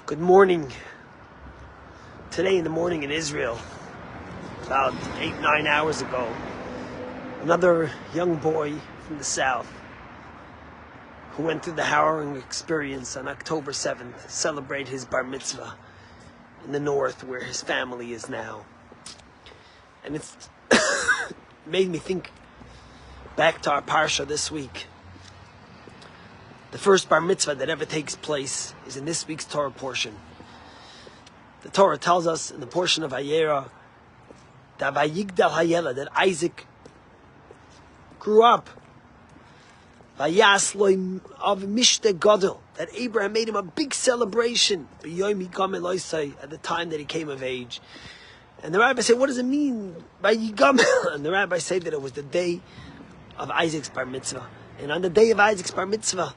Good morning. Today in the morning in Israel, about 8-9 hours ago, another young boy from the south who went through the harrowing experience on October 7th celebrate his bar mitzvah in the north where his family is now. And it's made me think back to our parsha this week. The first bar mitzvah that ever takes place is in this week's Torah portion. The Torah tells us in the portion of Vayera that Vayigdal Hayela, that Isaac grew up. Vayas lo of Mishte Gadol, that Abraham made him a big celebration at the time that he came of age. And the rabbis say, what does it mean by Yigamel? And the rabbis say that it was the day of Isaac's bar mitzvah. And on the day of Isaac's bar mitzvah,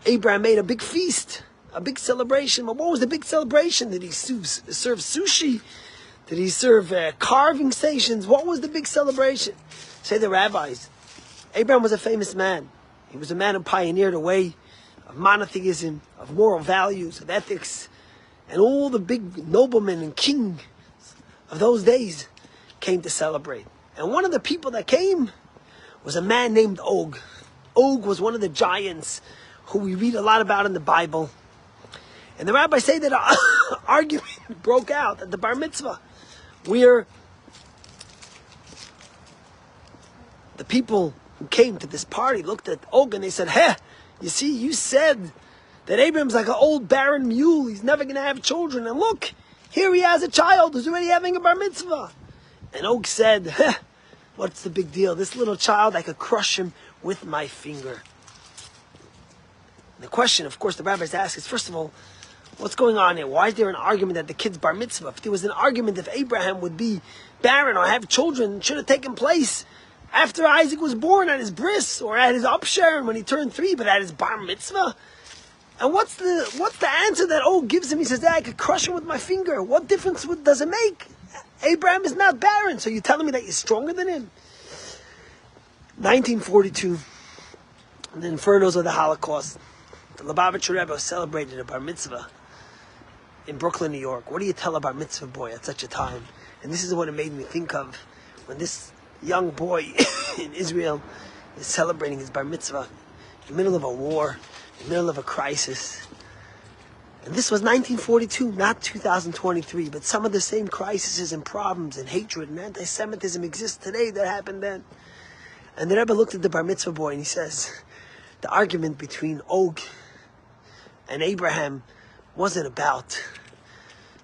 Abraham made a big feast, a big celebration. But what was the big celebration? Did he serve sushi? Did he serve carving stations? What was the big celebration? Say the rabbis, Abraham was a famous man. He was a man who pioneered a way of monotheism, of moral values, of ethics. And all the big noblemen and kings of those days came to celebrate. And one of the people that came was a man named Og. Og was one of the giants who we read a lot about in the Bible. And the rabbis say that an argument broke out at the bar mitzvah, where the people who came to this party looked at Og and they said, "Hey, you see, you said that Abraham's like an old barren mule. He's never going to have children. And look, here he has a child who's already having a bar mitzvah." And Og said, "Hey, what's the big deal? This little child, I could crush him with my finger." The question, of course, the rabbis ask is, first of all, what's going on here? Why is there an argument at the kid's bar mitzvah? If there was an argument if Abraham would be barren or have children, it should have taken place after Isaac was born at his bris or at his upshare when he turned 3, but at his bar mitzvah. And what's the answer that Og gives him? He says, I could crush him with my finger. What difference does it make? Abraham is not barren, so you're telling me that you're stronger than him? 1942, the infernos of the Holocaust. The Lubavitcher Rebbe celebrated a bar mitzvah in Brooklyn, New York. What do you tell a bar mitzvah boy at such a time? And this is what it made me think of when this young boy in Israel is celebrating his bar mitzvah in the middle of a war, in the middle of a crisis. And this was 1942, not 2023, but some of the same crises and problems and hatred and anti-Semitism exist today that happened then. And the Rebbe looked at the bar mitzvah boy and he says, the argument between Og and Abraham wasn't about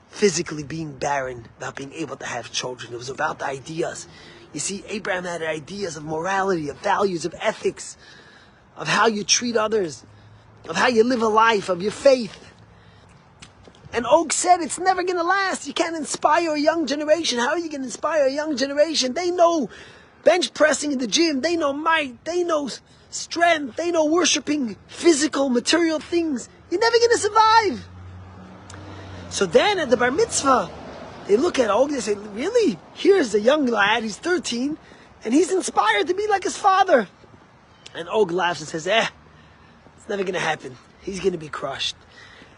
physically being barren, about being able to have children. It was about the ideas. You see, Abraham had ideas of morality, of values, of ethics, of how you treat others, of how you live a life, of your faith. And Og said, it's never going to last. You can't inspire a young generation. How are you going to inspire a young generation? They know bench pressing in the gym. They know might. They know strength. They know worshiping physical, material things. You're never going to survive. So then at the bar mitzvah, they look at Og, they say, really? Here's a young lad, he's 13, and he's inspired to be like his father. And Og laughs and says, it's never going to happen. He's going to be crushed.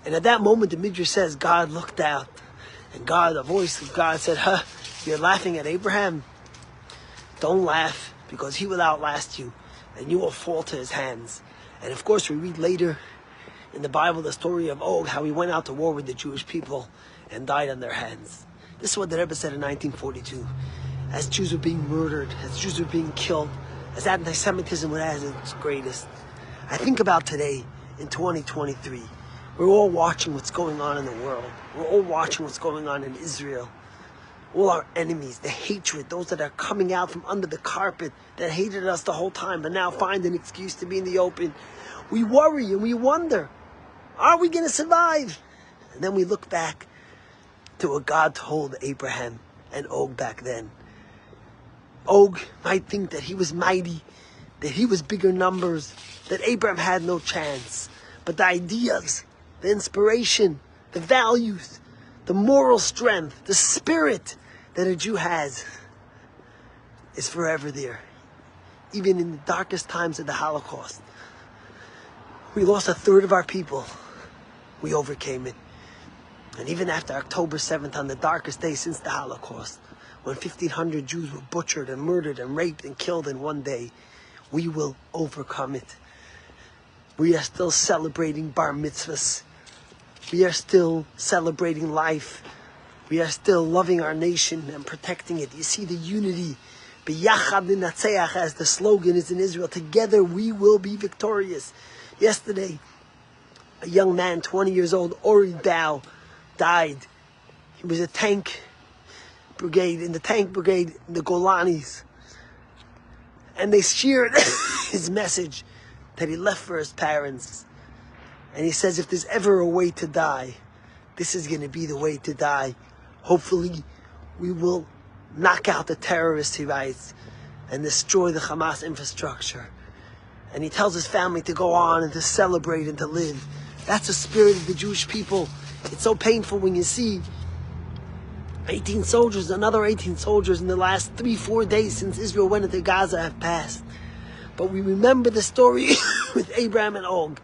And at that moment, the Midrash says, God looked out, and the voice of God said, you're laughing at Abraham? Don't laugh, because he will outlast you, and you will fall to his hands. And of course, we read later in the Bible the story of Og, how he went out to war with the Jewish people and died on their hands. This is what the Rebbe said in 1942. As Jews were being murdered, as Jews were being killed, as anti-Semitism was at its greatest. I think about today, in 2023, we're all watching what's going on in the world. We're all watching what's going on in Israel. All our enemies, the hatred, those that are coming out from under the carpet, that hated us the whole time, but now find an excuse to be in the open. We worry and we wonder, are we going to survive? And then we look back to what God told Abraham and Og back then. Og might think that he was mighty, that he was bigger numbers, that Abraham had no chance. But the ideas, the inspiration, the values, the moral strength, the spirit that a Jew has is forever there. Even in the darkest times of the Holocaust, we lost a third of our people. We overcame it. And even after October 7th, on the darkest day since the Holocaust, when 1,500 Jews were butchered and murdered and raped and killed in one day, we will overcome it. We are still celebrating bar mitzvahs. We are still celebrating life. We are still loving our nation and protecting it. You see the unity. B'yachad ninatzeach, as the slogan is in Israel. Together we will be victorious. Yesterday, a young man, 20 years old, Ori Dow, died. He was a tank brigade, in the tank brigade in the Golanis. And they shared his message that he left for his parents. And he says, if there's ever a way to die, this is going to be the way to die. Hopefully, we will knock out the terrorists, he writes, and destroy the Hamas infrastructure. And he tells his family to go on and to celebrate and to live. That's the spirit of the Jewish people. It's so painful when you see 18 soldiers, another 18 soldiers in the last 3-4 days since Israel went into Gaza have passed. But we remember the story with Abraham and Og.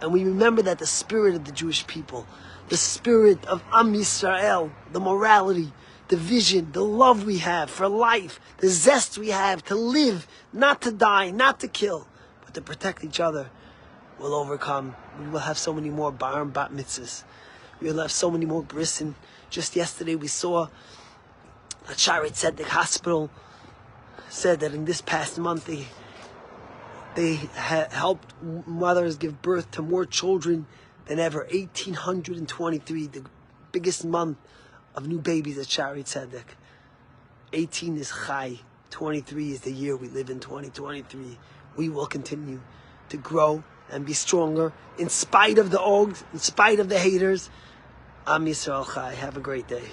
And we remember that the spirit of the Jewish people, the spirit of Am Yisrael, the morality, the vision, the love we have for life, the zest we have to live, not to die, not to kill, but to protect each other, will overcome. We will have so many more bar and bat mitzvahs. We will have so many more brissin. Just yesterday we saw that Shaarei Tzedek Hospital said that in this past month they helped mothers give birth to more children than ever. 1,823, the biggest month of new babies at Shaarei Tzedek. 18 is Chai, 23 is the year we live in, 2023. We will continue to grow and be stronger in spite of the Ogs, in spite of the haters. Am Yisrael Chai. Have a great day.